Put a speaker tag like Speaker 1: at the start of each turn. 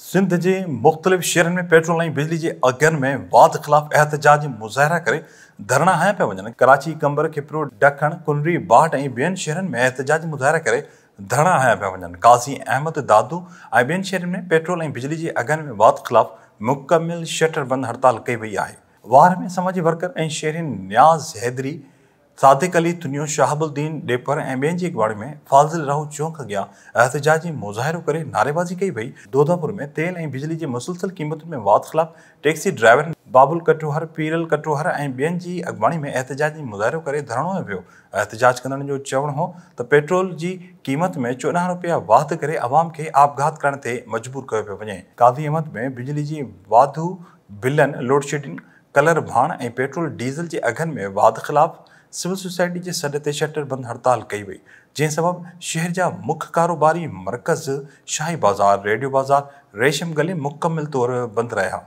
Speaker 1: सिंध जे मुख़्तलिफ़ शहरनि में पेट्रोल ऐं बिजली जे अघनि में वाध ख़िलाफ़ एहतजाजी मुज़ाहिरा करे धरना हया पिया वञनि। कराची, कंबर, खिपरो, ॾखण, कुनरी, बाट ऐं ॿियनि शहरनि में एहतजाजी मुज़ाहिरा करे धरना हया पिया वञनि। काज़ी अहमद दादू ऐं ॿियनि शहरनि में पेट्रोल ऐं बिजली जे अघनि में वाध ख़िलाफ़ मुकमिल शटर बंद हड़ताल कई वई आहे। वार में समाजी वर्कर ऐं शहरी न्याज़ हैदरी, सादिक अली तुनियो, शहाबुद्दीन डेपर ऐं ॿियनि जी अॻुवाणी में फाज़िल राहू चौक अॻियां एहतजाजी मुज़ाहिरो करे नारेबाज़ी कई वई। दोदापुर में तेल ऐं बिजली जी मुसलसल क़ीमतुनि में वाध ख़िलाफ़ टैक्सी ड्राइवरनि बाबुल कटोहर, पीरल कटोहर ऐं ॿियनि जी अॻुवाणी में एहतजाजी मुज़ाहिरो करे धरणो हंयो पियो। एहतजाज कंदड़नि जो चवणु हो त पेट्रोल जी क़ीमत में 14 रुपया वाध करे अवाम खे आपघात करण ते मजबूर कयो पियो वञे। काज़ी अहमद में बिजली जी वाधू बिलनि, लोडशेडिंग, कलर भाण ऐं पेट्रोल डीज़ल जे अघनि में वाध ख़िलाफ़ सिविल सोसाइटी जे सॾ ते शटर बंद हड़ताल कई वई, जंहिं सबबि शहर जा मुख्य कारोबारी मर्कज़, शाही बाज़ार, रेडियो बाज़ार, रेशम गली मुकमिल तौर बंदि रहिया।